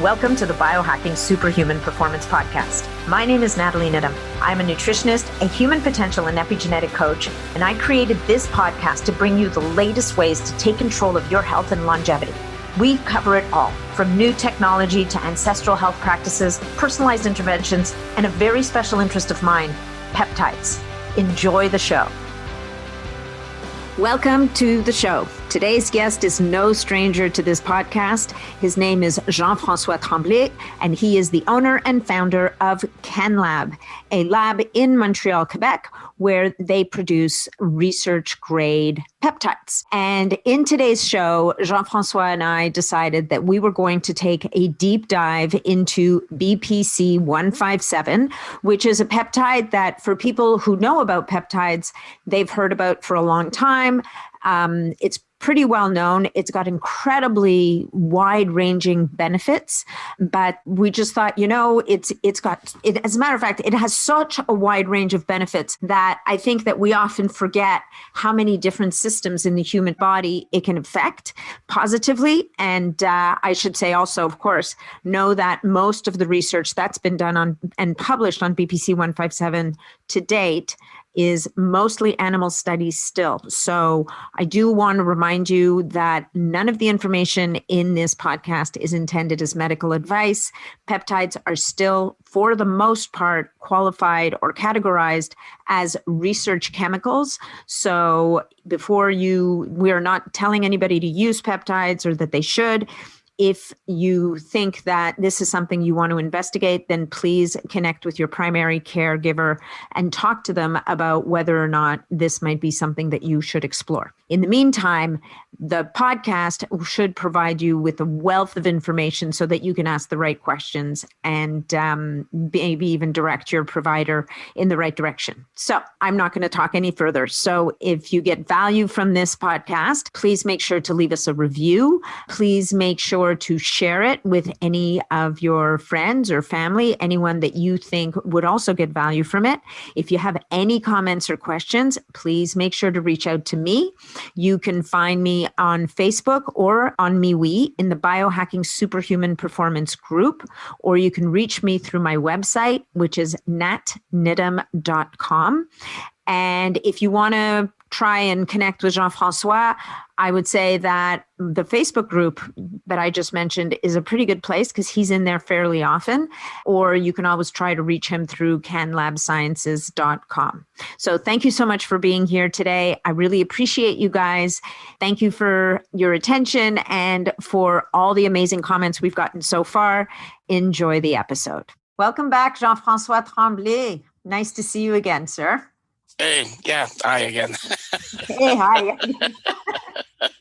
Welcome to the Biohacking Superhuman Performance Podcast. My name is Natalie Nidham. I'm a nutritionist, a human potential and epigenetic coach, and I created this podcast to bring you the latest ways to take control of your health and longevity. We cover it all, from new technology to ancestral health practices, personalized interventions, and a very special interest of mine, peptides. Enjoy the show. Welcome to the show. Today's guest is no stranger to this podcast. His name is Jean-Francois Tremblay, and he is the owner and founder of CanLab, a lab in Montreal, Quebec, where they produce research-grade peptides. And in today's show, Jean-Francois and I decided that we were going to take a deep dive into BPC157, which is a peptide that for people who know about peptides, they've heard about for a long time. It's pretty well known. It's got incredibly wide-ranging benefits, but we just thought, it's got it. As a matter of fact, it has such a wide range of benefits that I think that we often forget how many different systems in the human body it can affect positively. And I should say also, of course, know that most of the research that's been done on and published on BPC157 to date is mostly animal studies still. So I do want to remind you that none of the information in this podcast is intended as medical advice. Peptides are still, for the most part, qualified or categorized as research chemicals. So we are not telling anybody to use peptides or that they should. If you think that this is something you want to investigate, then please connect with your primary caregiver and talk to them about whether or not this might be something that you should explore. In the meantime, the podcast should provide you with a wealth of information so that you can ask the right questions and maybe even direct your provider in the right direction. So I'm not going to talk any further. So if you get value from this podcast, please make sure to leave us a review. Please make sure to share it with any of your friends or family, anyone that you think would also get value from it. If you have any comments or questions, please make sure to reach out to me. You can find me on Facebook or on MeWe in the Biohacking Superhuman Performance group, or you can reach me through my website, which is natnidham.com. And if you want to try and connect with Jean-Francois, I would say that the Facebook group that I just mentioned is a pretty good place because he's in there fairly often, or you can always try to reach him through canlabsciences.com. So thank you so much for being here today. I really appreciate you guys. Thank you for your attention and for all the amazing comments we've gotten so far. Enjoy the episode. Welcome back, Jean-Francois Tremblay. Nice to see you again, sir. Hey, yeah, hi again. Hey, hi.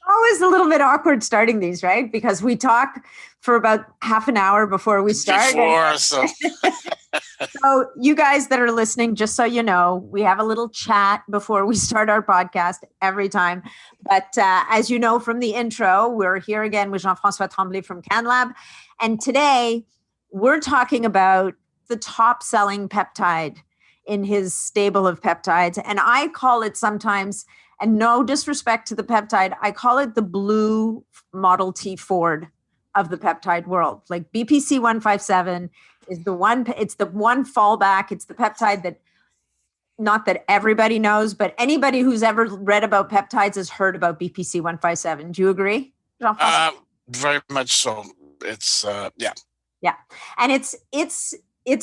Always a little bit awkward starting these, right? Because we talk for about half an hour before we start. So you guys that are listening, just so you know, we have a little chat before we start our podcast every time. But as you know from the intro, we're here again with Jean-Francois Tremblay from CanLab. And today we're talking about the top-selling peptide in his stable of peptides. And I call it sometimes, and no disrespect to the peptide, I call it the blue Model T Ford of the peptide world. Like BPC157 is the one, it's the one fallback. It's the peptide that, not that everybody knows, but anybody who's ever read about peptides has heard about BPC157. Do you agree, Jean-François? Very much so. It's, yeah. Yeah. And it's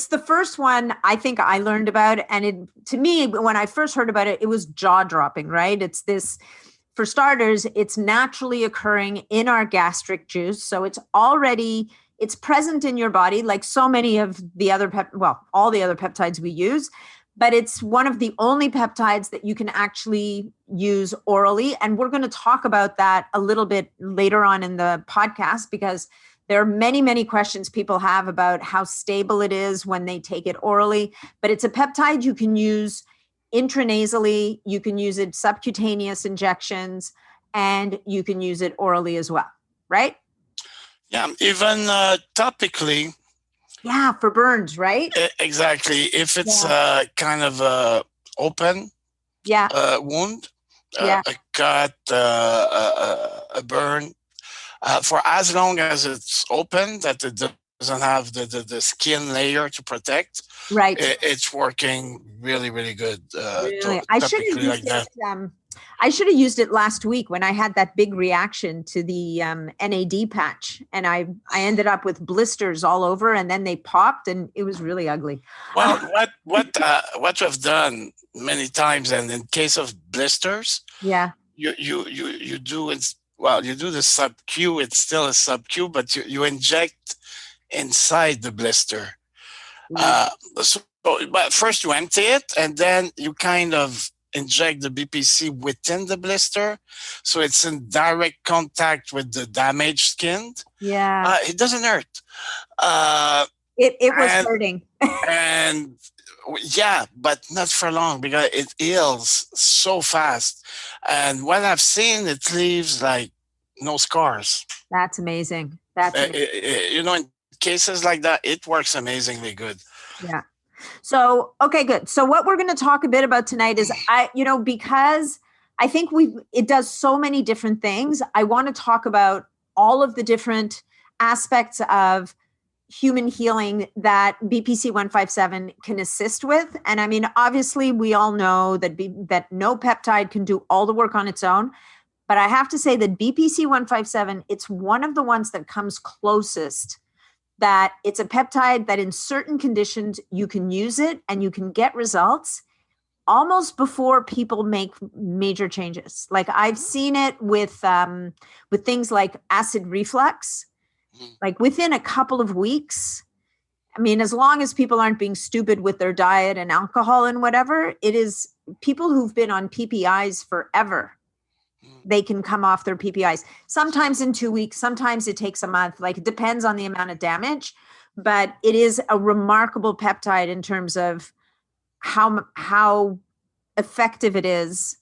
the first one I think I learned about. And to me, when I first heard about it, it was jaw-dropping, right? It's this, for starters, it's naturally occurring in our gastric juice. So it's present in your body like so many of the other, all the other peptides we use. But it's one of the only peptides that you can actually use orally. And we're going to talk about that a little bit later on in the podcast because there are many, many questions people have about how stable it is when they take it orally, but it's a peptide you can use intranasally, you can use it subcutaneous injections, and you can use it orally as well, right? Yeah, even topically. Yeah, for burns, right? Exactly. If it's kind of open wound, a cut, a burn, for as long as it's open, that it doesn't have the skin layer to protect, right, it's working really, really good. really, I should have Topically like used that. it. I should have used it last week when I had that big reaction to the NAD patch, and I ended up with blisters all over, and then they popped, and it was really ugly. Well, what we've done many times, and in case of blisters, yeah, you do it. Well, you do the sub-Q. It's still a sub-Q, but you inject inside the blister. So, but first you empty it, and then you kind of inject the BPC within the blister, so it's in direct contact with the damaged skin. Yeah, it doesn't hurt. It was hurting. And yeah, but not for long, because it heals so fast. And what I've seen, it leaves like no scars. That's amazing. That's amazing. In cases like that, it works amazingly good. Yeah. So, okay, good. So what we're going to talk a bit about tonight is because I think it does so many different things. I want to talk about all of the different aspects of human healing that BPC157 can assist with. And I mean, obviously we all know that no peptide can do all the work on its own, but I have to say that BPC157, it's one of the ones that comes closest, that it's a peptide that in certain conditions you can use it and you can get results almost before people make major changes. Like I've seen it with things like acid reflux, like within a couple of weeks. I mean, as long as people aren't being stupid with their diet and alcohol and whatever, it is people who've been on PPIs forever. They can come off their PPIs, sometimes in 2 weeks, sometimes it takes a month. Like it depends on the amount of damage, but it is a remarkable peptide in terms of how effective it is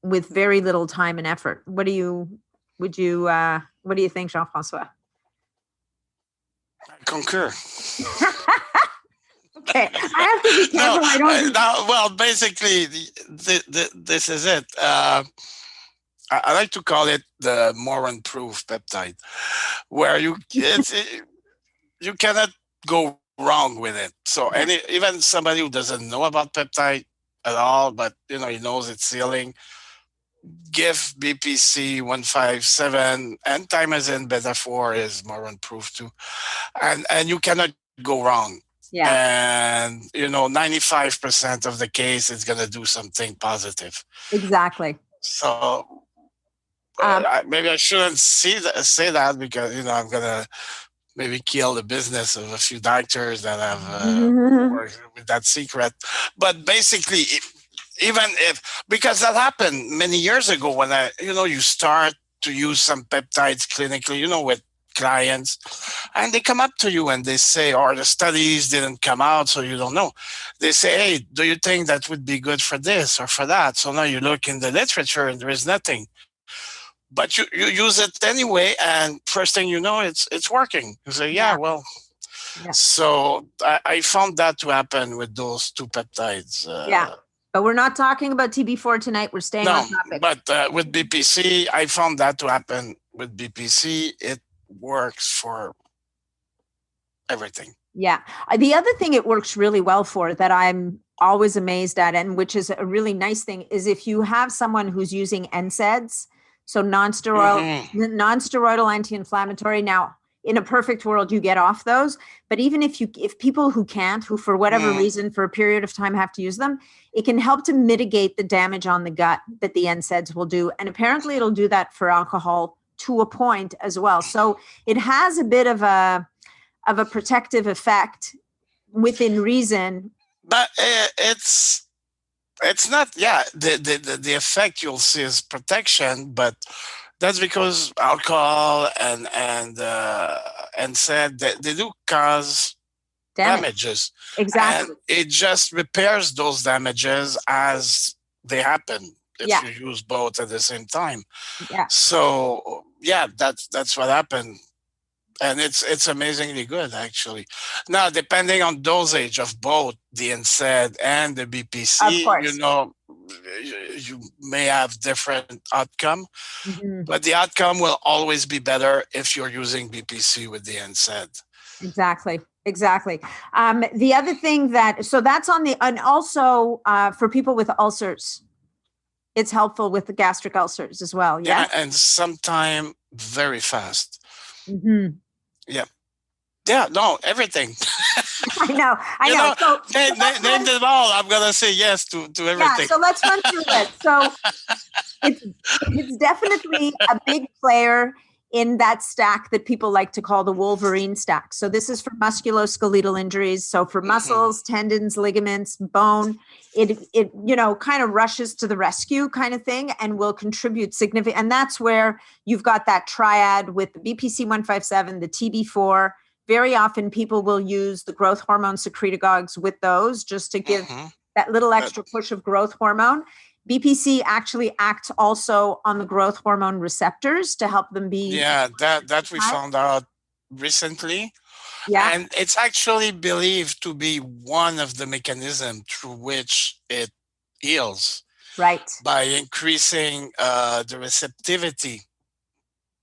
with very little time and effort. What do you think, Jean-Francois? I concur. Okay, I have to be careful. Well, basically, this is it. I like to call it the Moran-proof peptide, where you cannot go wrong with it. So even somebody who doesn't know about peptide at all, but he knows it's healing, give BPC157 and Thymosin beta 4 is Moran-proof too, and you cannot go wrong. Yeah. And 95% of the case it's going to do something positive. Exactly. So maybe I shouldn't say that because I'm gonna maybe kill the business of a few doctors that have worked with that secret. But basically, because that happened many years ago when you start to use some peptides clinically, with clients, and they come up to you and they say, or the studies didn't come out, so you don't know. They say, hey, do you think that would be good for this or for that? So now you look in the literature and there is nothing. But you use it anyway, and first thing you know, it's working. You say, yeah. Well. Yeah. So I found that to happen with those two peptides. But we're not talking about TB4 tonight. We're staying on topic. But with BPC, I found that to happen with BPC. It works for everything. Yeah. The other thing it works really well for that I'm always amazed at, and which is a really nice thing, is if you have someone who's using NSAIDs, so non-steroidal anti-inflammatory. Now, in a perfect world, you get off those. But even if people who for whatever reason, for a period of time have to use them, it can help to mitigate the damage on the gut that the NSAIDs will do. And apparently it'll do that for alcohol to a point as well. So it has a bit of a protective effect within reason. But it's not, the effect you'll see is protection, but that's because alcohol and said that they do cause damages. Exactly. And it just repairs those damages as they happen if you use both at the same time. Yeah. So that's what happened. And it's amazingly good, actually. Now, depending on dosage of both the NSAID and the BPC, you may have different outcome, but the outcome will always be better if you're using BPC with the NSAID. Exactly. The other thing so that's and also for people with ulcers, it's helpful with the gastric ulcers as well. Yeah, Yes? and sometime very fast. Mm-hmm. Yeah. Yeah, no, everything. I know. So name it all. I'm gonna say yes to everything. Yeah, so let's run through it. So it's definitely a big player in that stack that people like to call the Wolverine stack. So this is for musculoskeletal injuries. So for muscles, tendons, ligaments, bone, it kind of rushes to the rescue kind of thing and will contribute significant. And that's where you've got that triad with the BPC157, the TB4. Very often people will use the growth hormone secretagogues with those just to give that little extra push of growth hormone. BPC actually acts also on the growth hormone receptors to help them be. Yeah, that we found out recently. Yeah. And it's actually believed to be one of the mechanisms through which it heals. Right. By increasing the receptivity,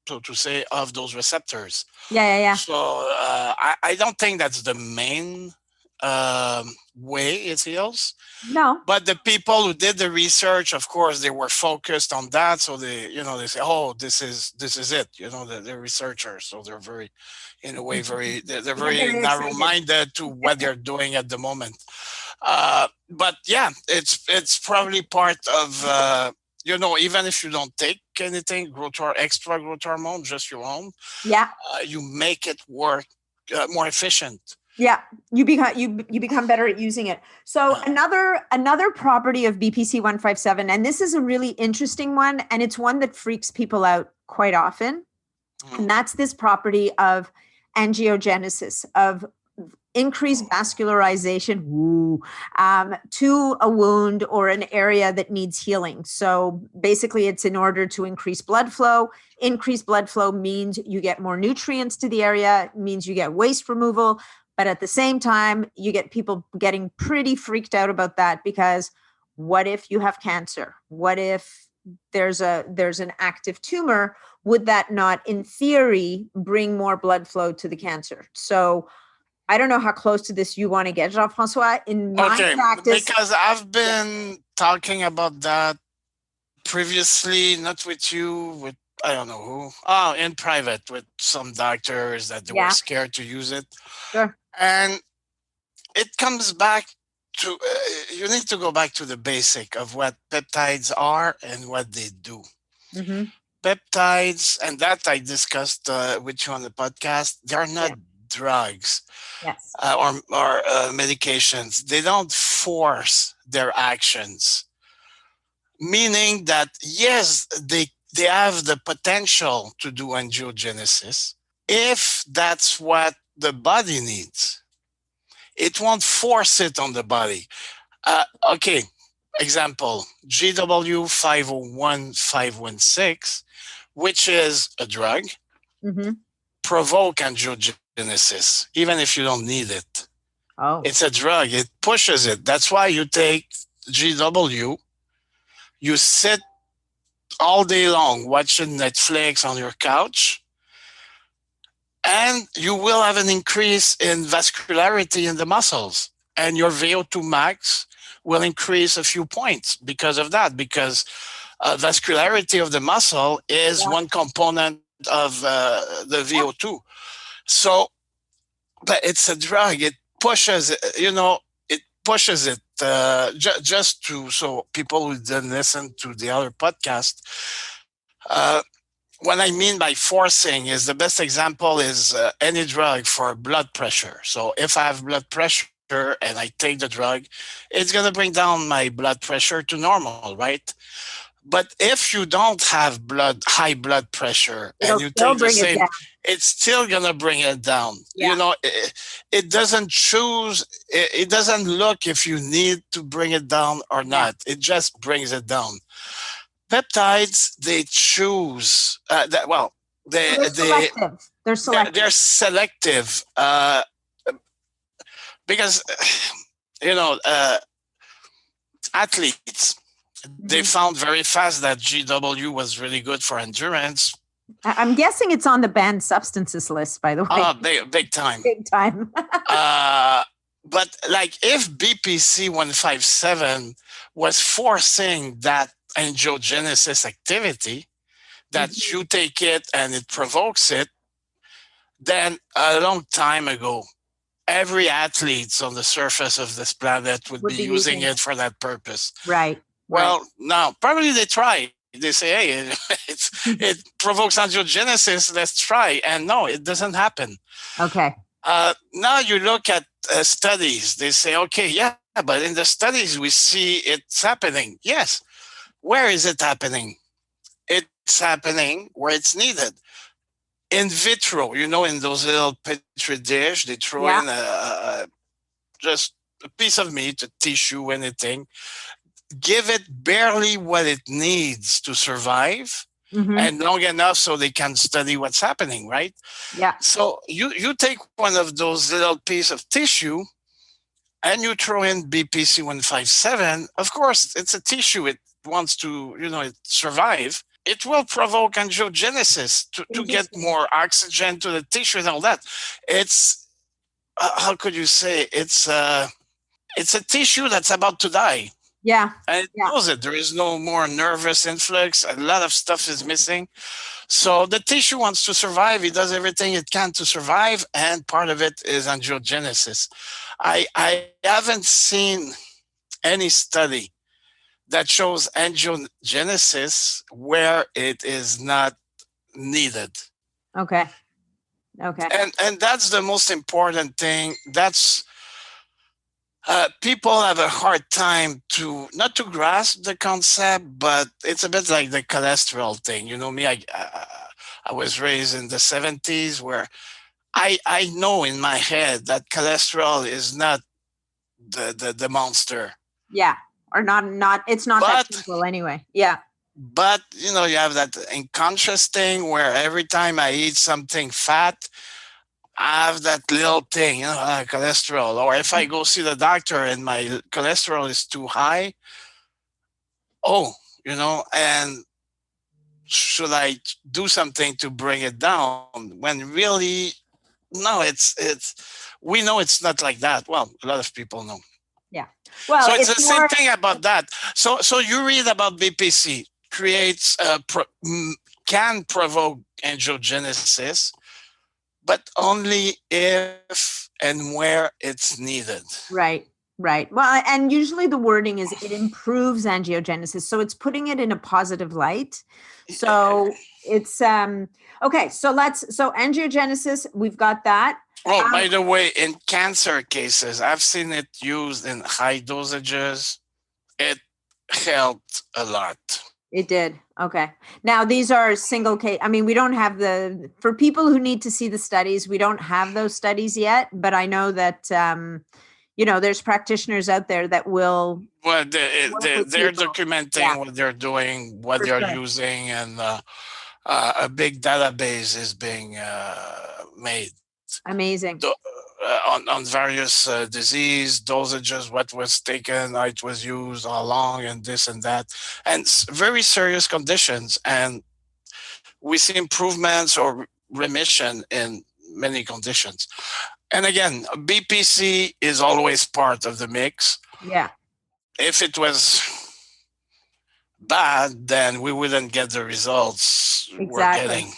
so to say, of those receptors. Yeah. So I don't think that's the main way it heals. No. But the people who did the research, of course, they were focused on that. So they say, oh, this is it. The researchers. So they're very, in a way, they're very narrow-minded to what they're doing at the moment. But yeah, it's probably part of, even if you don't take anything, extra growth hormone, just your own. Yeah. You make it work more efficient. Yeah, you become better at using it. So another property of BPC157, and this is a really interesting one, and it's one that freaks people out quite often, and that's this property of angiogenesis, of increased vascularization to a wound or an area that needs healing. So basically, it's in order to increase blood flow. Increased blood flow means you get more nutrients to the area, means you get waste removal. But at the same time, you get people getting pretty freaked out about that because what if you have cancer? What if there's an active tumor? Would that not, in theory, bring more blood flow to the cancer? So I don't know how close to this you want to get, Jean-Francois. In my practice, because I've been talking about that previously, not with you, with I don't know who. Oh, in private with some doctors that they were scared to use it. Sure. And it comes back to, you need to go back to the basic of what peptides are and what they do. Mm-hmm. Peptides, and that I discussed with you on the podcast, they are not drugs or medications. They don't force their actions. Meaning that, yes, they have the potential to do angiogenesis if that's what the body needs. It won't force it on the body. Okay, example, GW501516, which is a drug, provoke angiogenesis, even if you don't need it. Oh. It's a drug. It pushes it. That's why you take GW, you sit all day long watching Netflix on your couch, and you will have an increase in vascularity in the muscles, and your VO2 max will increase a few points because of that, because vascularity of the muscle is one component of the VO2. So, but it's a drug. It pushes, it pushes it just to, so people who didn't listen to the other podcast, what I mean by forcing is the best example is any drug for blood pressure. So if I have blood pressure and I take the drug, it's going to bring down my blood pressure to normal, right? But if you don't have high blood pressure and you take the same, it's still going to bring it down. Yeah. It doesn't choose, it doesn't look if you need to bring it down or not. It just brings it down. Peptides, they choose, they're selective. They're selective because, athletes, they found very fast that GW was really good for endurance I'm guessing it's on the banned substances list, by the way. Oh, big time. Big time. But like if BPC157 was forcing that angiogenesis activity, that you take it and it provokes it, then a long time ago, every athlete on the surface of this planet would be using it for that purpose. Right. Well, now, probably they try. They say, hey, it provokes angiogenesis, let's try. And no, it doesn't happen. Okay. Now you look at studies. They say, okay, yeah, but in the studies we see it's happening. Yes. Where is it happening? It's happening where it's needed. In vitro, in those little petri dish, they throw in just a piece of meat, a tissue, anything. Give it barely what it needs to survive, and long enough so they can study what's happening, right? Yeah. So you take one of those little piece of tissue and you throw in BPC157. Of course, it's a tissue. It wants to, it survive. It will provoke angiogenesis to get more oxygen to the tissue and all that. It's, how could you say, it's a tissue that's about to die. Yeah. And it knows it. There is no more nervous influx. A lot of stuff is missing. So the tissue wants to survive. It does everything it can to survive. And part of it is angiogenesis. I haven't seen any study that shows angiogenesis where it is not needed. Okay. Okay. And that's the most important thing. That's people have a hard time not to grasp the concept, but it's a bit like the cholesterol thing. Me, I was raised in the 70s where I know in my head that cholesterol is not the monster. Yeah. Or not it's not that simple anyway. Yeah. But, you have that unconscious thing where every time I eat something fat, I have that little thing, cholesterol. Or if I go see the doctor and my cholesterol is too high, and should I do something to bring it down? When really, no, we know it's not like that. Well, a lot of people know. Yeah. Well, so it's the same thing about that. So you read about BPC creates can provoke angiogenesis, but only if and where it's needed. Right. Well, and usually the wording is it improves angiogenesis. So it's putting it in a positive light. So it's okay. So angiogenesis, we've got that. Oh, by the way, in cancer cases, I've seen it used in high dosages. It helped a lot. It did. Okay. Now these are single case. I mean, we don't have for people who need to see the studies, we don't have those studies yet, but I know that, there's practitioners out there that will. Well, they're documenting what they're doing, what they're using, and a big database is being made. Amazing. On various disease dosages, what was taken, how it was used, how long, and this and that, and very serious conditions. And we see improvements or remission in many conditions. And again, BPC is always part of the mix. Yeah. If it was bad, then we wouldn't get the results we're getting.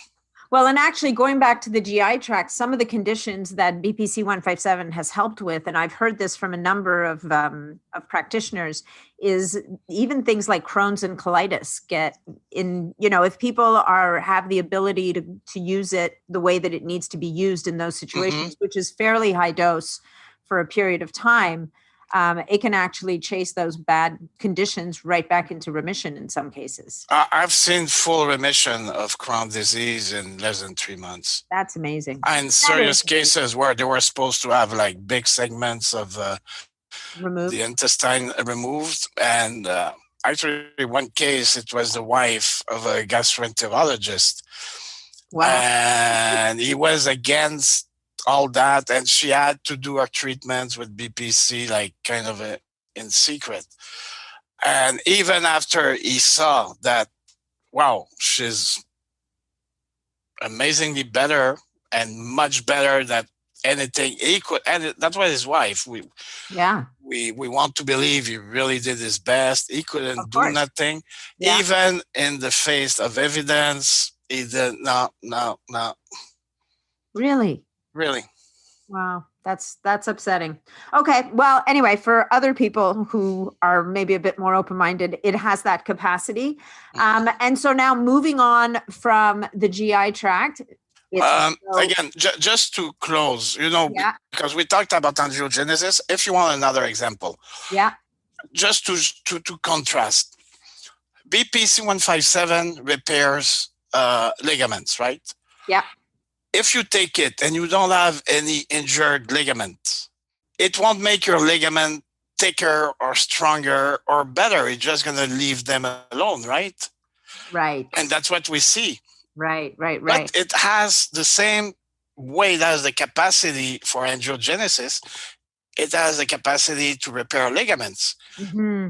Well, and actually going back to the GI tract, some of the conditions that BPC157 has helped with, and I've heard this from a number of practitioners, is even things like Crohn's and colitis get in, if people have the ability to use it the way that it needs to be used in those situations, which is fairly high dose for a period of time, it can actually chase those bad conditions right back into remission in some cases. I've seen full remission of Crohn's disease in less than 3 months. That's amazing. And serious cases where they were supposed to have like big segments of the intestine removed. And actually, one case, it was the wife of a gastroenterologist. Wow. And he was against all that, and she had to do her treatments with BPC like kind of in secret. And even after he saw that, wow, she's amazingly better and much better than anything equal. And that's what his wife, we want to believe he really did his best. He couldn't do nothing. Even in the face of evidence, he did no. Really? Really. Wow. That's upsetting. Okay. Well, anyway, for other people who are maybe a bit more open-minded, it has that capacity. And so now moving on from the GI tract. Again, just to close, because we talked about angiogenesis. If you want another example, just to contrast, BPC157 repairs ligaments, right? Yeah. If you take it and you don't have any injured ligaments, it won't make your ligament thicker or stronger or better. It's just going to leave them alone, right? Right. And that's what we see. Right. But it has the same way it has the capacity for angiogenesis. It has the capacity to repair ligaments. Mm-hmm.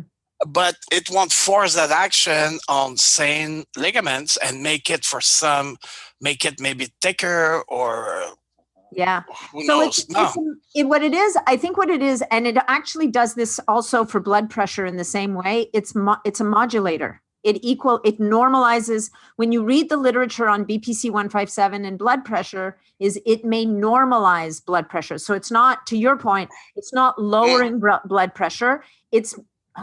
But it won't force that action on sane ligaments and make it maybe thicker or who knows? What it is, I think what it is, and it actually does this also for blood pressure in the same way. It's a modulator. It normalizes. When you read the literature on BPC157 and blood pressure, it may normalize blood pressure. So it's not, to your point, it's not lowering blood pressure. It's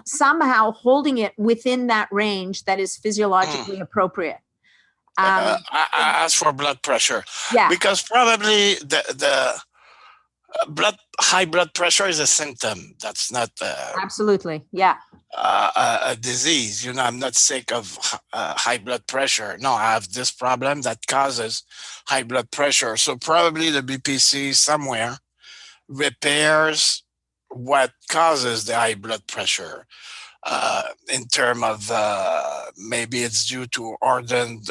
somehow holding it within that range that is physiologically appropriate. As for blood pressure, because probably the high blood pressure is a symptom. That's not absolutely a disease. I'm not sick of high blood pressure. No, I have this problem that causes high blood pressure. So probably the BPC somewhere repairs what causes the high blood pressure, in terms of maybe it's due to hardened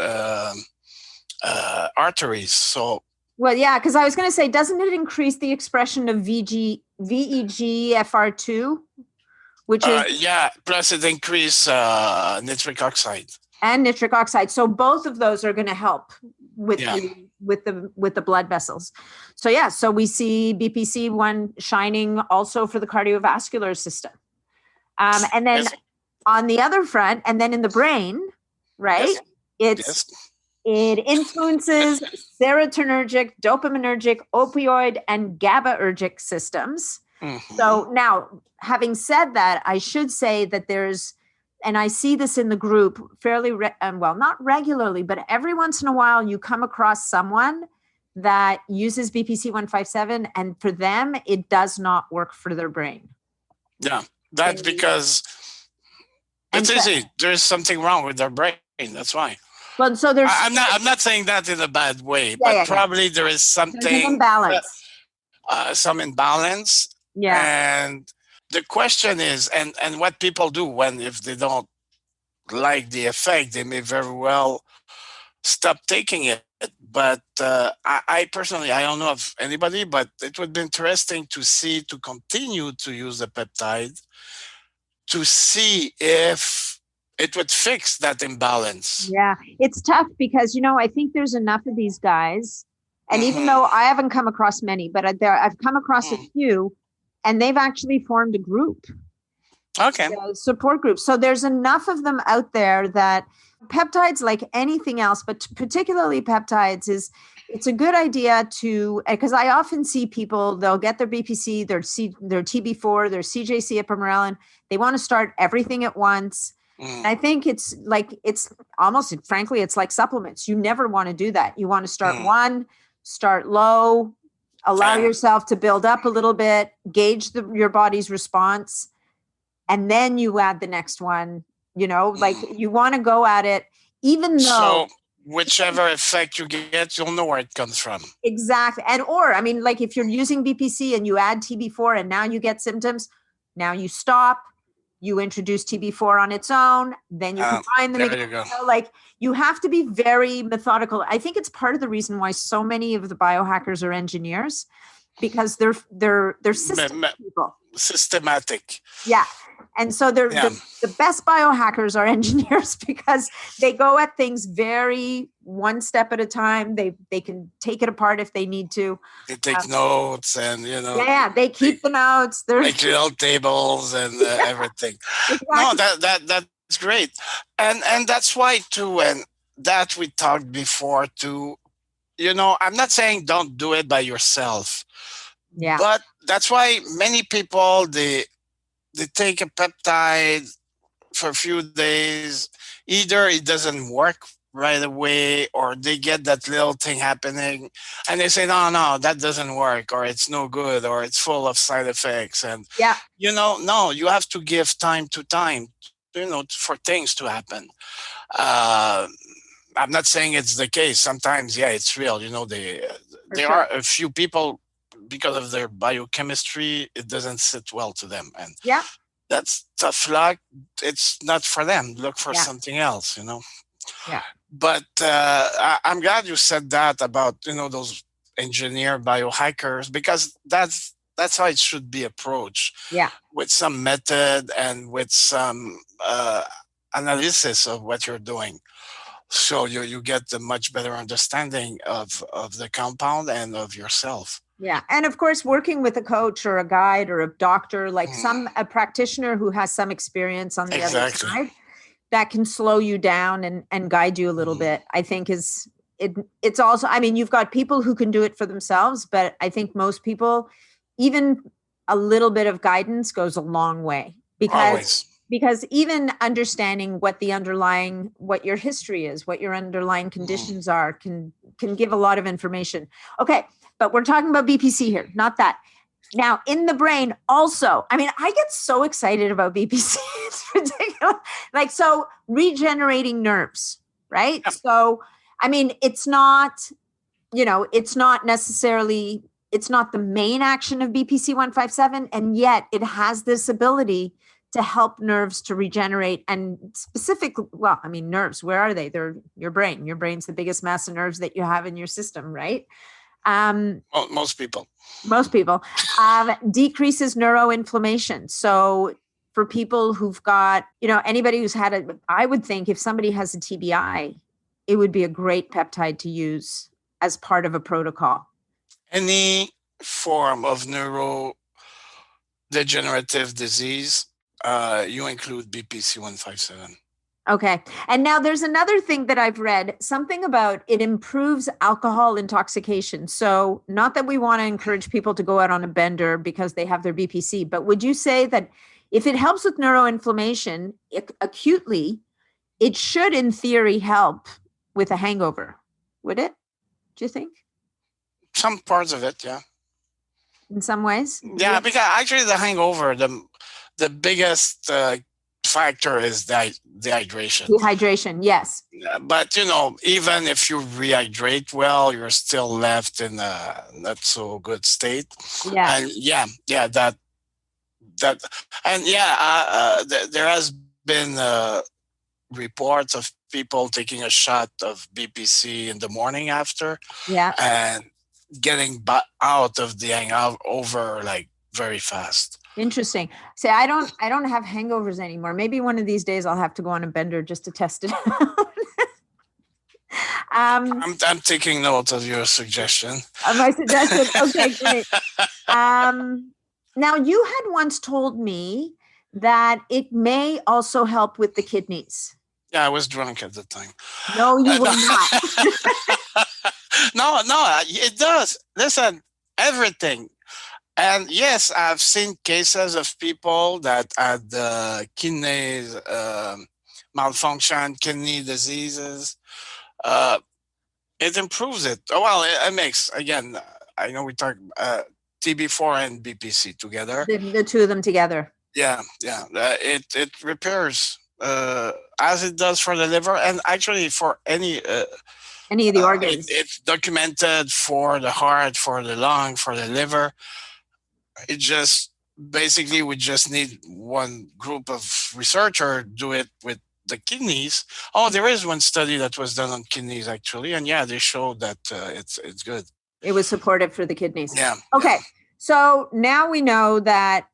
arteries. So, because I was going to say, doesn't it increase the expression of VEGFR2, which is plus it increases nitric oxide and nitric oxide. So both of those are going to help with the blood vessels. So we see BPC1 shining also for the cardiovascular system. And then on the other front, and then in the brain, right? It influences serotonergic, dopaminergic, opioid, and GABAergic systems. Mm-hmm. So now, having said that, I should say that and I see this in the group fairly, not regularly, but every once in a while you come across someone that uses BPC157, and for them, it does not work for their brain. Yeah, that's because it's easy. There's something wrong with their brain. That's why. Well, so there's. I'm not saying that in a bad way, but probably there is something. There's an imbalance. Some imbalance. Yeah. And the question is, and what people do if they don't like the effect, they may very well stop taking it. But I personally, I don't know of anybody, but it would be interesting to continue to use the peptide to see if it would fix that imbalance. Yeah, it's tough because, I think there's enough of these guys. And even though I haven't come across many, but I've come across a few, and they've actually formed a group. Okay. Support group. So there's enough of them out there that peptides, like anything else, but particularly peptides, it's a good idea because I often see people, they'll get their BPC, their TB4, their CJC ipamorelin. They want to start everything at once. And I think it's almost, frankly, it's like supplements. You never want to do that. You want to start start low, allow yourself to build up a little bit, gauge your body's response, and then you add the next one. You want to go at it, even though. So whichever effect you get, you'll know where it comes from. Exactly. If you're using BPC and you add TB4 and now you get symptoms, now you stop. You introduce TB4 on its own, then you combine them. There you go. You have to be very methodical. I think it's part of the reason why so many of the biohackers are engineers, because they're system people. Systematic. Yeah. And so the best biohackers are engineers because they go at things very one step at a time. They can take it apart if they need to. They take notes and, Yeah, they keep the notes. They're make little tables and everything. Exactly. No, that's great. And that's why too, and that we talked before too, I'm not saying don't do it by yourself. Yeah. But that's why many people, they take a peptide for a few days. Either it doesn't work right away, or they get that little thing happening and they say, no, that doesn't work, or it's no good, or it's full of side effects. And, no, you have to give time to time, for things to happen. I'm not saying it's the case. Sometimes, it's real. There are a few people, because of their biochemistry, it doesn't sit well to them. And that's tough luck. It's not for them. Look for something else, Yeah. But I'm glad you said that about, those engineer biohackers, because that's how it should be approached. Yeah. With some method and with some analysis of what you're doing. So you get a much better understanding of the compound and of yourself. Yeah. And of course, working with a coach or a guide or a doctor, like a practitioner who has some experience on the other side, that can slow you down and guide you a little bit, I think it's also, you've got people who can do it for themselves, but I think most people, even a little bit of guidance goes a long way, because even understanding what your history is, what your underlying conditions are, can give a lot of information. Okay. But we're talking about BPC here, not that. Now, in the brain also, I get so excited about BPC. It's ridiculous. So regenerating nerves, right? Yep. So, it's not, it's not necessarily, it's not the main action of BPC157, and yet it has this ability to help nerves to regenerate. And specifically, nerves, where are they? They're your brain. Your brain's the biggest mass of nerves that you have in your system, right? Most people decreases neuroinflammation. So for people who've got, anybody who's had I would think if somebody has a TBI, it would be a great peptide to use as part of a protocol. Any form of neurodegenerative disease, you include BPC157. Okay. And now there's another thing that I've read, something about it improves alcohol intoxication. So not that we want to encourage people to go out on a bender because they have their BPC, but would you say that if it helps with neuroinflammation acutely, it should in theory help with a hangover? Would it? Do you think? Some parts of it, yeah. In some ways? Yeah, because actually the hangover, the biggest factor is dehydration. Dehydration, yes. But, even if you rehydrate well, you're still left in a not so good state. Yeah. And there has been reports of people taking a shot of BPC in the morning after. Yeah. And getting out of the hangover very fast. Interesting. See, I don't have hangovers anymore. Maybe one of these days I'll have to go on a bender just to test it out. I'm taking note of your suggestion. My suggestion. Okay, great. Now you had once told me that it may also help with the kidneys. Yeah, I was drunk at the time. No, you were not. No, it does. Listen, everything. And yes, I've seen cases of people that had kidney malfunction, kidney diseases. It improves it. Oh, well, it makes, again, I know we talk TB4 and BPC together. The two of them together. Yeah. It repairs as it does for the liver, and actually for any of the organs. It's documented for the heart, for the lung, for the liver. It just basically we just need one group of researchers do it with the kidneys. Oh, there is one study that was done on kidneys actually, and yeah, they showed that it's good. It was supportive for the kidneys. Yeah. Okay. Yeah. So now we know that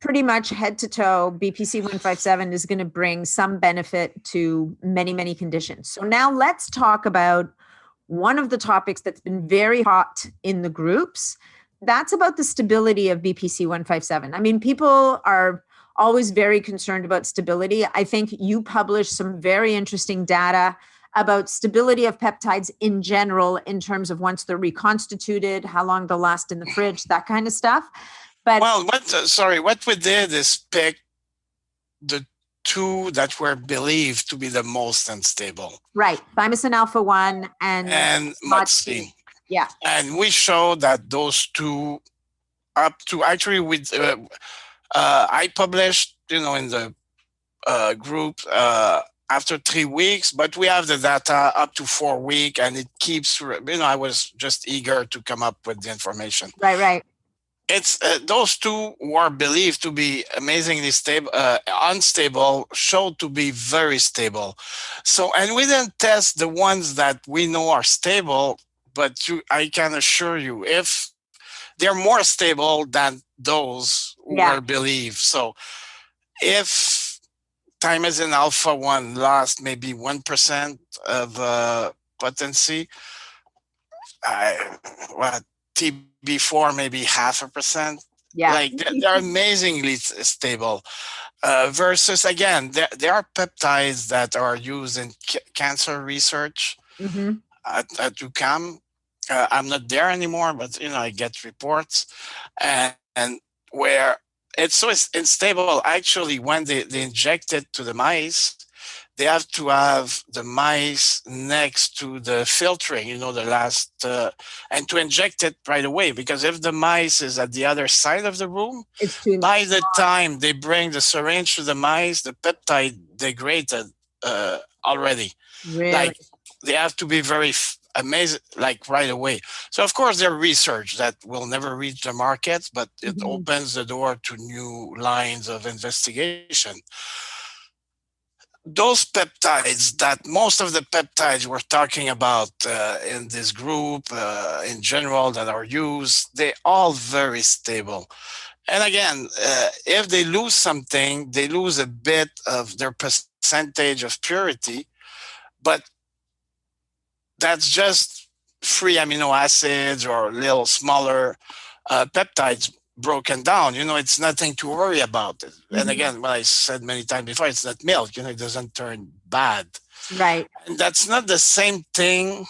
pretty much head to toe, BPC157 is going to bring some benefit to many, many conditions. So now let's talk about one of the topics that's been very hot in the groups. That's about the stability of BPC157. I mean, people are always very concerned about stability. I think you published some very interesting data about stability of peptides in general, in terms of once they're reconstituted, how long they'll last in the fridge, that kind of stuff. But well, what we did is pick the two that were believed to be the most unstable. Right, thymosin alpha 1 and MOTC. Yeah. And we showed that those two up to actually with I published, in the group after 3 weeks, but we have the data up to 4 weeks, and it keeps, I was just eager to come up with the information. Right. It's those two who are believed to be amazingly stable, unstable, showed to be very stable. So, and we didn't test the ones that we know are stable, but I can assure you, if they're more stable than those who were believed. So, if thymosin alpha 1 lost maybe 1% of potency, TB4 maybe 0.5%. Yeah, like they're amazingly stable. Versus, again, there are peptides that are used in cancer research at UQAM. I'm not there anymore, but I get reports, and where it's so unstable. Actually, when they inject it to the mice, they have to have the mice next to the filtering, the last, and to inject it right away. Because if the mice is at the other side of the room, by the time they bring the syringe to the mice, the peptide degraded already. Really? Like, they have to be very amazing, like right away. So, of course, there's research that will never reach the market, but it opens the door to new lines of investigation. Those peptides, that most of the peptides we're talking about in this group, in general, that are used, they're all very stable. And again, if they lose something, they lose a bit of their percentage of purity, but that's just free amino acids or little smaller peptides broken down. It's nothing to worry about. And again, what I said many times before, it's not milk. It doesn't turn bad. Right. And that's not the same thing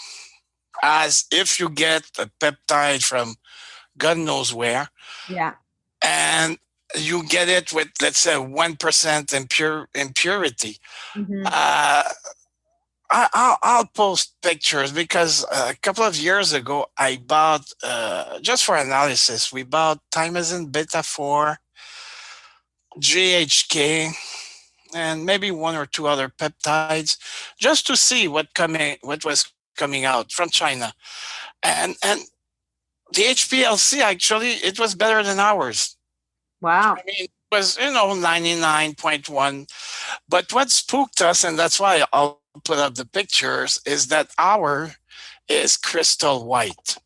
as if you get a peptide from God knows where. Yeah. And you get it with, let's say, 1% impurity. I'll post pictures, because a couple of years ago, I bought, just for analysis, we bought thymosin beta-4, GHK, and maybe one or two other peptides, just to see what was coming out from China. And the HPLC, actually, it was better than ours. Wow. I mean, it was, 99.1. But what spooked us, and that's why I'll put up the pictures, is that our is crystal white.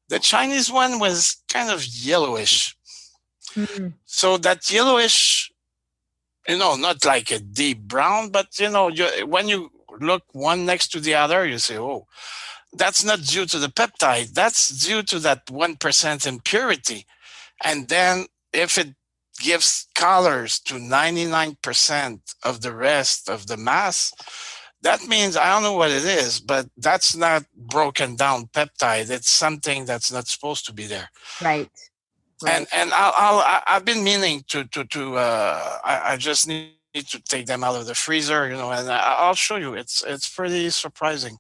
The Chinese one was kind of yellowish. So that yellowish, not like a deep brown, but when you look one next to the other, you say, oh, that's not due to the peptide, that's due to that 1% impurity. And then if it gives colors to 99% of the rest of the mass, that means, I don't know what it is, but that's not broken down peptide. It's something that's not supposed to be there. Right. And I've been meaning to I just need to take them out of the freezer, and I'll show you. It's pretty surprising.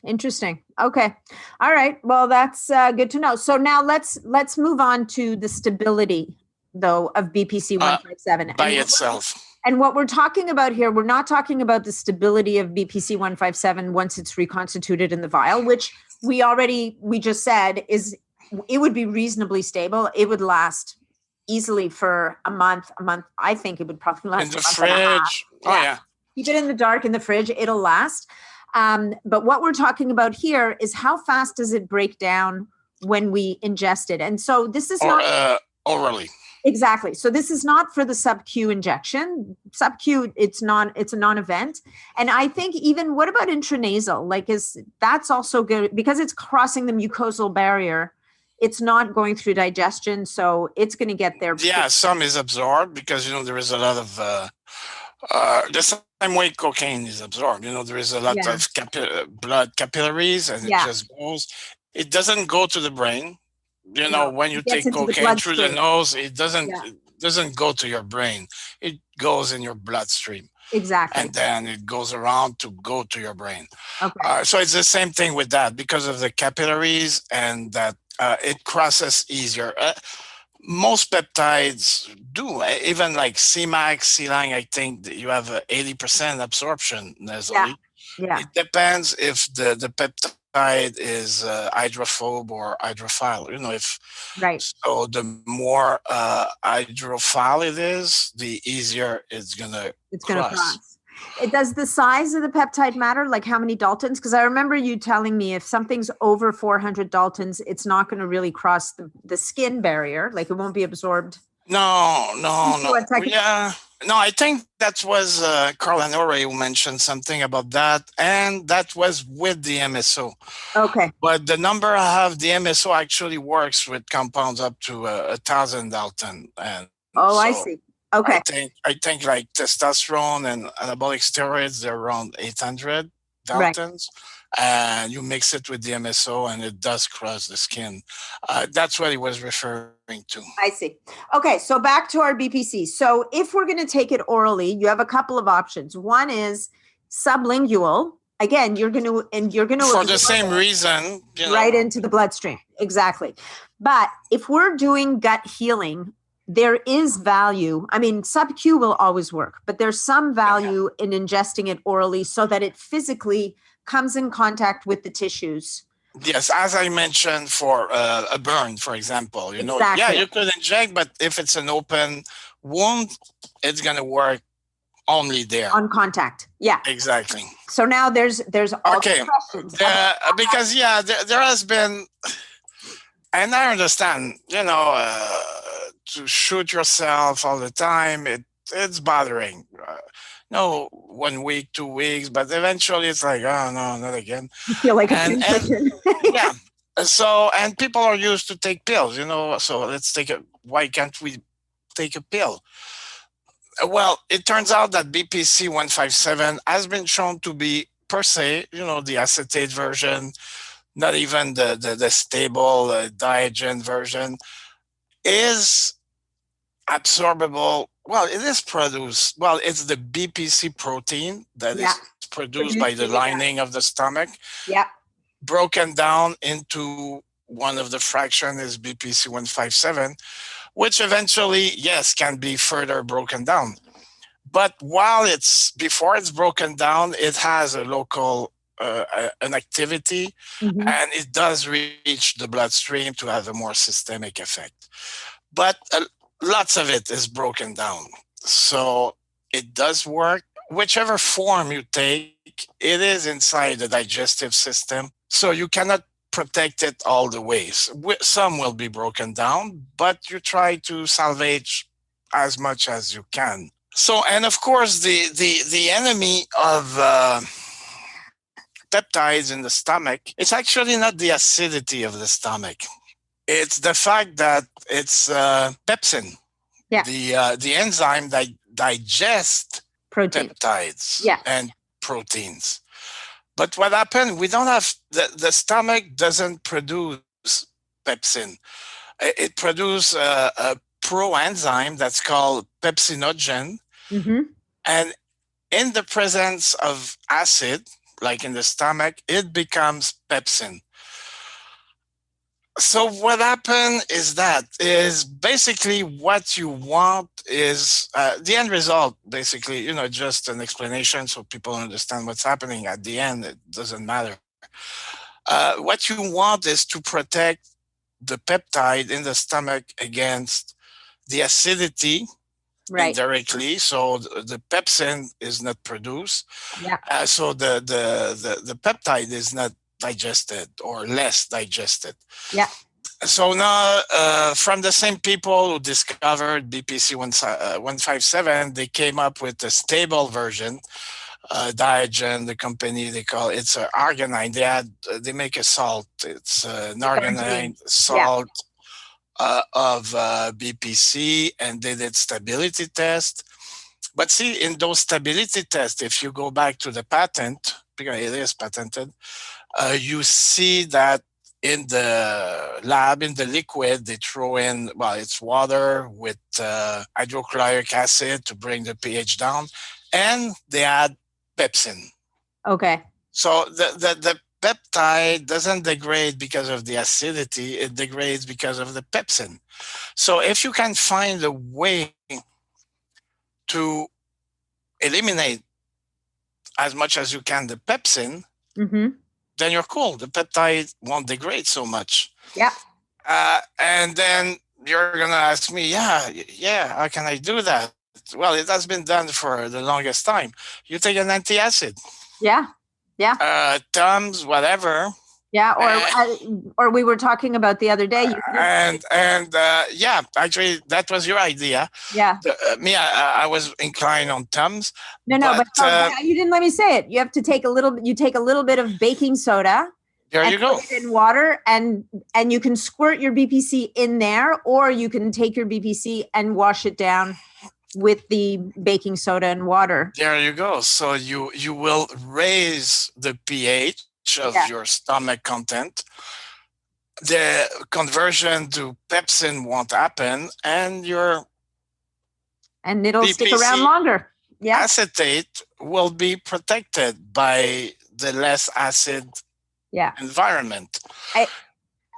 Interesting. Okay. All right. Well, that's good to know. So now let's move on to the stability, though, of BPC157 by itself. And what we're talking about here, we're not talking about the stability of BPC157 once it's reconstituted in the vial, which we just said it would be reasonably stable. It would last easily for a month. I think it would probably last in the a month and a half. fridge. Oh yeah. Keep it in the dark in the fridge. It'll last. But what we're talking about here is how fast does it break down when we ingest it? And so this is not orally. Exactly. So this is not for the sub-Q injection. Sub-Q, it's a non-event. And I think even, what about intranasal? Like, that's also good because it's crossing the mucosal barrier. It's not going through digestion, so it's going to get there. Yeah, some is absorbed because, there is a lot of, the same way cocaine is absorbed. There is a lot of blood capillaries, and it just goes. It doesn't go to the brain. When you take cocaine through the nose, it doesn't go to your brain. It goes in your bloodstream. Exactly. And then it goes around to go to your brain. Okay. So it's the same thing with that because of the capillaries and that it crosses easier. Most peptides do, even like Cmax, C-line, I think that you have 80% absorption nasally. Yeah. It depends if the peptide is hydrophobe or hydrophile. So the more hydrophile it is, the easier it's gonna cross. Does the size of the peptide matter? Like how many Daltons? Because I remember you telling me if something's over 400 Daltons, it's not going to really cross the skin barrier. Like it won't be absorbed. No. Yeah. No, I think that was Carl Honore who mentioned something about that. And that was with the MSO. Okay. But the number I have, the MSO actually works with compounds up to 1,000 Dalton. And I see. Okay. I think like testosterone and anabolic steroids, they're around 800 Daltons. Right. And you mix it with the MSO and it does cross the skin. That's what he was referring to. I see. Okay. So back to our BPC. So if we're going to take it orally, you have a couple of options. One is sublingual. Again, you're going to for the same reason, right into the bloodstream. Exactly. But if we're doing gut healing, there is value. I mean, sub-Q will always work, but there's some value in ingesting it orally so that it physically comes in contact with the tissues. Yes, as I mentioned for a burn, for example, Exactly. You could inject, but if it's an open wound, it's going to work only there. On contact. Yeah. Exactly. So now there's all questions. Because, there has been, and I understand, to shoot yourself all the time, it's bothering. 1 week, 2 weeks, but eventually it's like, oh no, not again. You feel like and yeah. So, and people are used to take pills, so let's why can't we take a pill? Well, it turns out that BPC157 has been shown to be per se, the acetate version, not even the stable Diagen version, is absorbable. Well, it is produced. Well, it's the BPC protein that is produced by the lining of the stomach. Yeah. Broken down into one of the fraction is BPC157, which eventually, can be further broken down. But before it's broken down, it has a local an activity, and it does reach the bloodstream to have a more systemic effect. But lots of it is broken down. So it does work. Whichever form you take, it is inside the digestive system. So you cannot protect it all the way. Some will be broken down, but you try to salvage as much as you can. So, and of course, the enemy of peptides in the stomach, it's actually not the acidity of the stomach. It's the fact that it's pepsin, the enzyme that digests peptides and proteins. But what happened, we don't have, the stomach doesn't produce pepsin. It produces a proenzyme that's called pepsinogen. And in the presence of acid, like in the stomach, it becomes pepsin. So what happened is basically what you want is the end result, basically, just an explanation so people understand what's happening at the end. It doesn't matter. What you want is to protect the peptide in the stomach against the acidity Right. indirectly, so the pepsin is not produced. Yeah. So the peptide is not digested or less digested. Yeah. So now, from the same people who discovered BPC157, they came up with a stable version. Diogen, the company, they call it's arginine. They make a salt. It's an arginine salt of BPC, and they did stability test. But see, in those stability tests, if you go back to the patent, because it is patented, you see that in the lab, in the liquid, they throw in, well, it's water with hydrochloric acid to bring the pH down, and they add pepsin. Okay. So the peptide doesn't degrade because of the acidity, it degrades because of the pepsin. So if you can find a way to eliminate as much as you can the pepsin, then you're cool. The peptide won't degrade so much. Yeah. And then you're going to ask me, how can I do that? Well, it has been done for the longest time. You take an antacid. Yeah. Yeah. Tums, whatever. Yeah, or we were talking about the other day. Actually, that was your idea. Yeah. I was inclined on Tums. No, but you didn't let me say it. You have to take a little. You take a little bit of baking soda. There you go. Put it in water, and you can squirt your BPC in there, or you can take your BPC and wash it down with the baking soda and water. There you go. So you will raise the pH of your stomach content. The conversion to pepsin won't happen, and your it'll BPC stick around longer. Yeah, acetate will be protected by the less acid environment.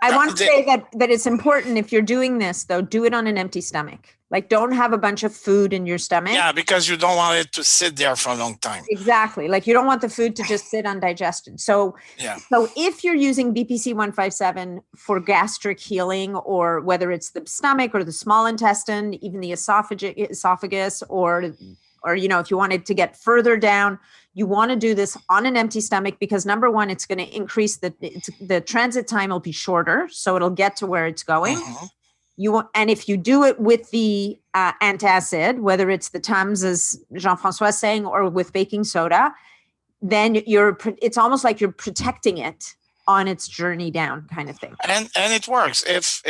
I want to say that it's important, if you're doing this, though, do it on an empty stomach. Like, don't have a bunch of food in your stomach. Yeah, because you don't want it to sit there for a long time. Exactly. Like, you don't want the food to just sit undigested. So if you're using BPC157 for gastric healing, or whether it's the stomach or the small intestine, even the esophagus, or if you wanted to get further down, you want to do this on an empty stomach, because number one, it's going to increase the transit time will be shorter. So it'll get to where it's going. And if you do it with the antacid, whether it's the Tums, as Jean-Francois is saying, or with baking soda, then it's almost like you're protecting it on its journey down, kind of thing. And it works. If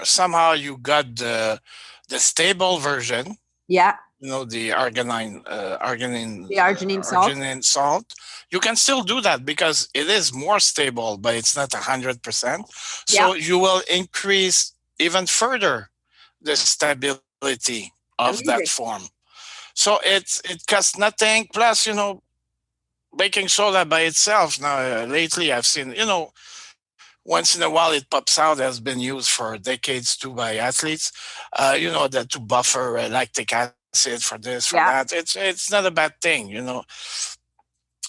somehow you got the stable version. Yeah. The arginine salt. You can still do that because it is more stable, but it's not 100%. So you will increase even further the stability of that form. So it costs nothing. Plus, baking soda by itself. Now, lately I've seen, once in a while it pops out. It has been used for decades too by athletes. That to buffer lactic acid for this, for that. It's not a bad thing,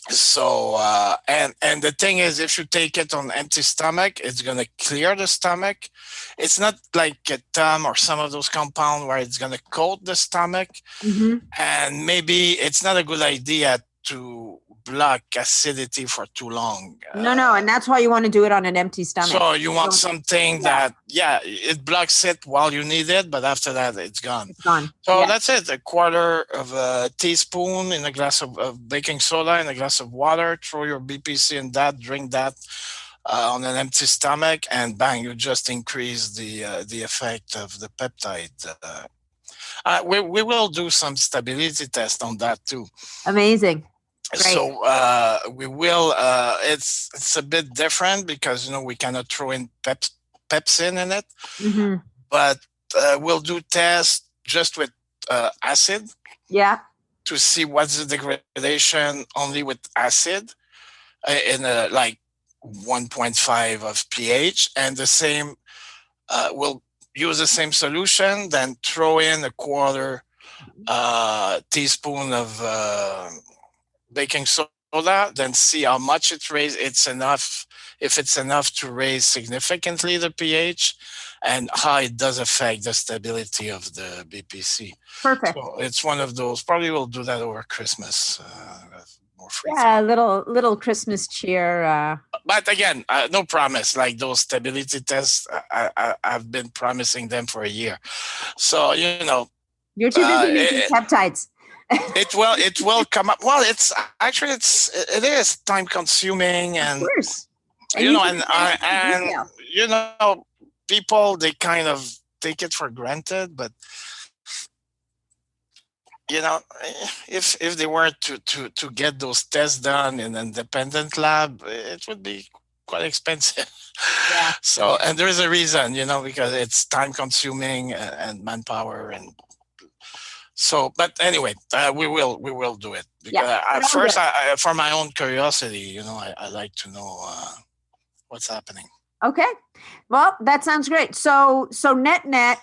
So and the thing is, if you take it on empty stomach, it's gonna clear the stomach. It's not like a TUM or some of those compounds where it's gonna coat the stomach. And maybe it's not a good idea to block acidity for too long. No, and that's why you want to do it on an empty stomach. So you want something that, it blocks it while you need it, but after that, it's gone. It's gone. So that's it. A quarter of a teaspoon in a glass of baking soda in a glass of water. Throw your BPC in that. Drink that on an empty stomach, and bang, you just increase the effect of the peptide. We will do some stability test on that too. Amazing. Great. So we will. It's a bit different because we cannot throw in pepsin in it, but we'll do tests just with acid. Yeah. To see what's the degradation only with acid in like 1.5 of pH, and the same. We'll use the same solution, then throw in a quarter teaspoon of baking soda soda, then see how much it raises. It's enough, if it's enough to raise significantly the pH, and how it does affect the stability of the BPC. Perfect. So it's one of those. Probably we'll do that over Christmas. More free Yeah, time. little Christmas cheer. But again, no promise. Like those stability tests, I've been promising them for a year. So you're too busy making peptides. It will come up. Well, it is time consuming, and of course. And people, they kind of take it for granted, but if they were to get those tests done in an independent lab, it would be quite expensive. Yeah. So, and there is a reason, because it's time consuming and manpower, and so. But anyway, we will do it. Because first, for my own curiosity, I like to know what's happening. Okay. Well, that sounds great. So net,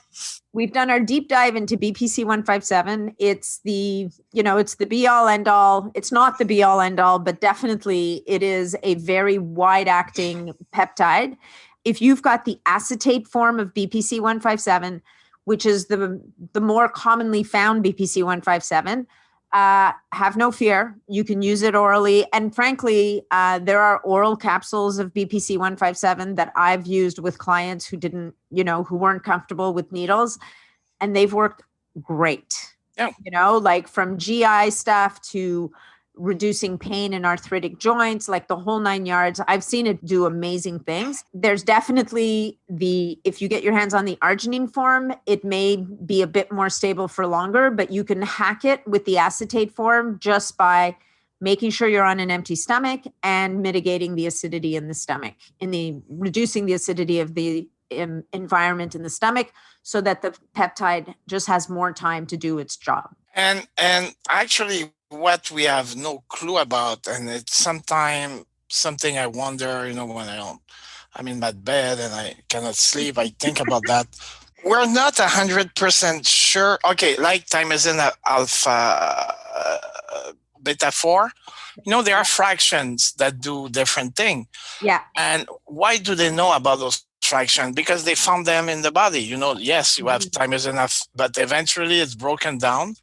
we've done our deep dive into BPC157. It's the be all end all. It's not the be all end all, but definitely it is a very wide acting peptide. If you've got the acetate form of BPC157, which is the more commonly found BPC157, have no fear. You can use it orally. And frankly, there are oral capsules of BPC157 that I've used with clients who who weren't comfortable with needles, and they've worked great. Yeah. Like from GI stuff to reducing pain in arthritic joints, like the whole 9 yards. I've seen it do amazing things. There's definitely if you get your hands on the arginine form, it may be a bit more stable for longer, but you can hack it with the acetate form just by making sure you're on an empty stomach and mitigating the acidity in the stomach, reducing the acidity of the environment in the stomach, so that the peptide just has more time to do its job. And actually, what we have no clue about, and it's sometimes something I wonder, when I'm in my bed and I cannot sleep, I think about that. We're not 100% sure. Okay, like thymosin alpha beta 4, there are fractions that do different thing. Yeah. And why do they know about those fractions? Because they found them in the body. Yes, you have thymosin alpha, but eventually it's broken down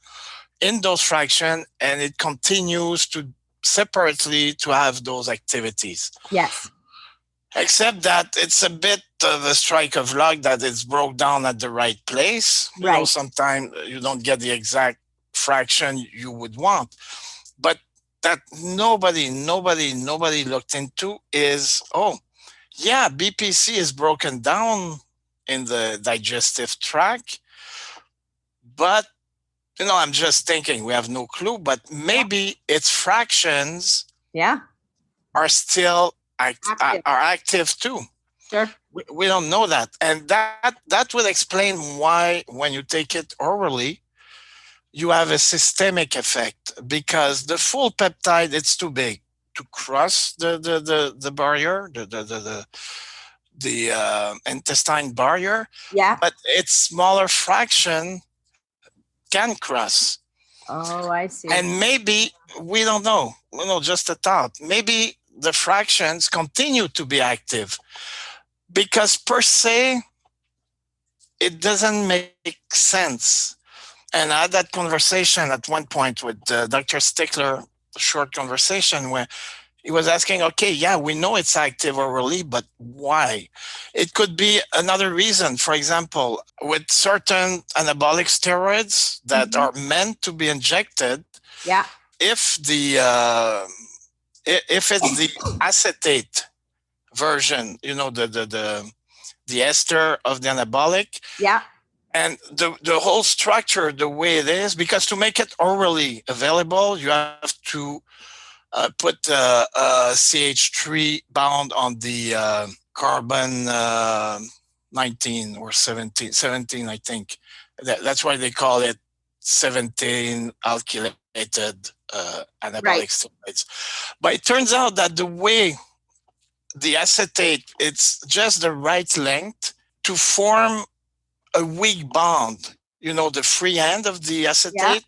in those fractions, and it continues to separately to have those activities. Yes. Except that it's a bit of a strike of luck that it's broke down at the right place. Right. Sometimes you don't get the exact fraction you would want. But that nobody looked into is, BPC is broken down in the digestive tract, but I'm just thinking, we have no clue, but maybe its fractions are still active too. Sure. We don't know that. And that would explain why when you take it orally, you have a systemic effect, because the full peptide, it's too big to cross the barrier, the intestine barrier. Yeah. But its smaller fraction can cross. Oh, I see. And maybe, we don't know, just a thought, maybe the fractions continue to be active, because per se, it doesn't make sense. And I had that conversation at one point with Dr. Stickler, a short conversation where he was asking, okay, we know it's active orally, but why? It could be another reason. For example, with certain anabolic steroids that are meant to be injected, if if it's the acetate version, the ester of the anabolic, and the whole structure, the way it is, because to make it orally available, you have to put CH3 bound on the carbon 19 or 17, I think. That's why they call it 17 alkylated anabolic steroids. But it turns out that the way the acetate, it's just the right length to form a weak bond. The free end of the acetate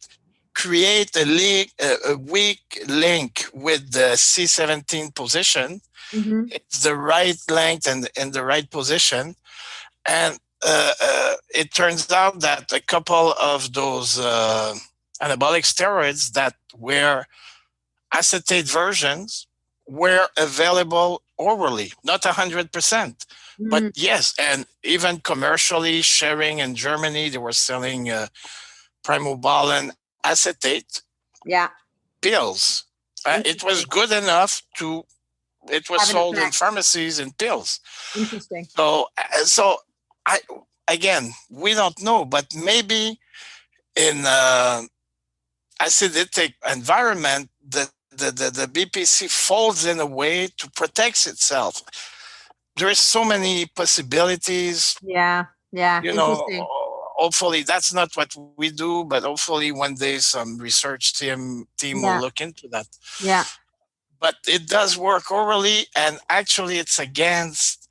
create a weak link with the C17 position. It's the right length and in the right position. And it turns out that a couple of those anabolic steroids that were acetate versions were available orally, not 100%. But yes, and even commercially, sharing in Germany, they were selling primobolan acetate pills. It was good enough to, it was sold in pharmacies in pills. Interesting. So again, we don't know, but maybe in acidic environment, the BPC folds in a way to protect itself. There is so many possibilities. Yeah. You know, hopefully that's not what we do, but hopefully one day some research team will look into that. Yeah. But it does work orally, and actually it's against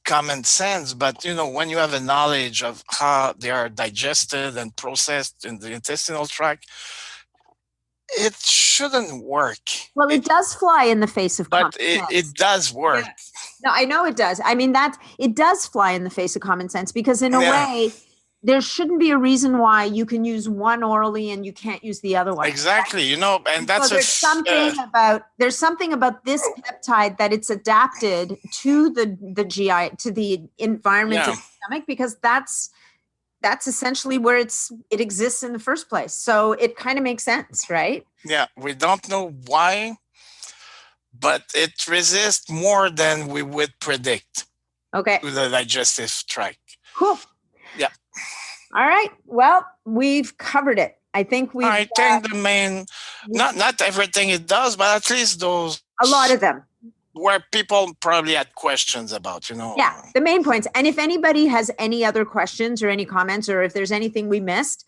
common sense. But, you know, when you have a knowledge of how they are digested and processed in the intestinal tract, it shouldn't work. Well, it does fly in the face of common sense. But it does work. Yeah. No, I know it does. I mean, it does fly in the face of common sense, because in a way, there shouldn't be a reason why you can use one orally and you can't use the other one. Exactly. You know, and that's there's something about this peptide that it's adapted to the GI, to the environment of the stomach, because that's essentially where it exists in the first place. So it kind of makes sense, right? Yeah, we don't know why, but it resists more than we would predict. Okay. To the digestive tract. Cool. Yeah. All right. Well, we've covered it. I think I think the main, not everything it does, but at least those. A lot of them. Where people probably had questions about, you know. Yeah, the main points. And if anybody has any other questions or any comments, or if there's anything we missed,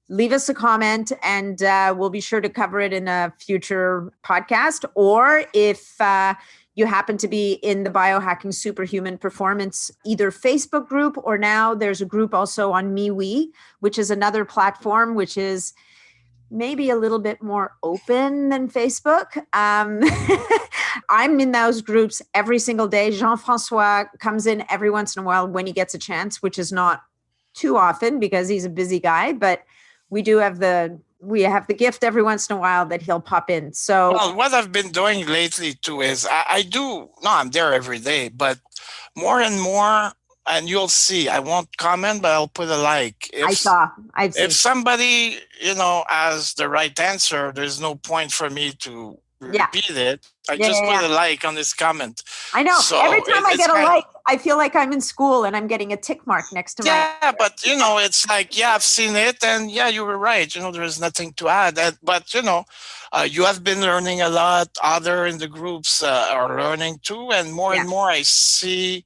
leave us a comment, and we'll be sure to cover it in a future podcast. Or if you happen to be in the Biohacking Superhuman Performance either Facebook group, or now there's a group also on MeWe, which is another platform which is maybe a little bit more open than Facebook. I'm in those groups every single day. Jean-Francois comes in every once in a while when he gets a chance, which is not too often because he's a busy guy, but we have the gift every once in a while that he'll pop in. So what I've been doing lately too is I'm there every day, but more and more, and you'll see, I won't comment, but I'll put a like. If somebody, you know, has the right answer, there's no point for me to repeat it. I just put a like on this comment. I know. So every time I get a like, I feel like I'm in school and I'm getting a tick mark next to my. Yeah, but you know, it's like, I've seen it, and you were right. You know, there is nothing to add. But you know, you have been learning a lot. Other in the groups are learning too, and more I see.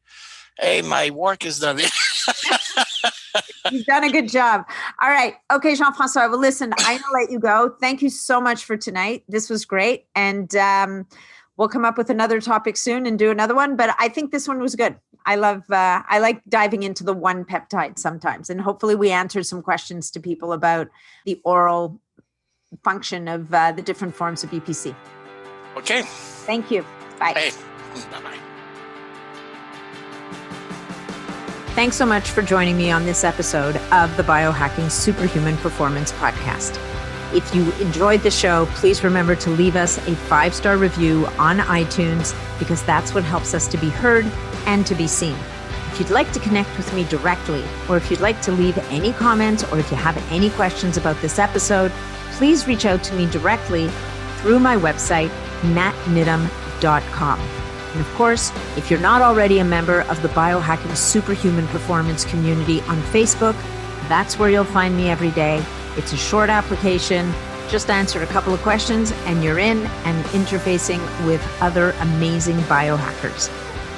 Hey, my work is done. You've done a good job. All right. Okay, Jean-Francois. Well, listen, I'm going to let you go. Thank you so much for tonight. This was great. And we'll come up with another topic soon and do another one. But I think this one was good. I like diving into the one peptide sometimes. And hopefully we answered some questions to people about the oral function of the different forms of BPC. Okay. Thank you. Bye. Hey. Bye-bye. Thanks so much for joining me on this episode of the Biohacking Superhuman Performance Podcast. If you enjoyed the show, please remember to leave us a 5-star review on iTunes, because that's what helps us to be heard and to be seen. If you'd like to connect with me directly, or if you'd like to leave any comments, or if you have any questions about this episode, please reach out to me directly through my website, natnidham.com. And of course, if you're not already a member of the Biohacking Superhuman Performance community on Facebook, that's where you'll find me every day. It's a short application. Just answer a couple of questions and you're in and interfacing with other amazing biohackers.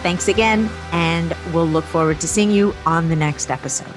Thanks again, and we'll look forward to seeing you on the next episode.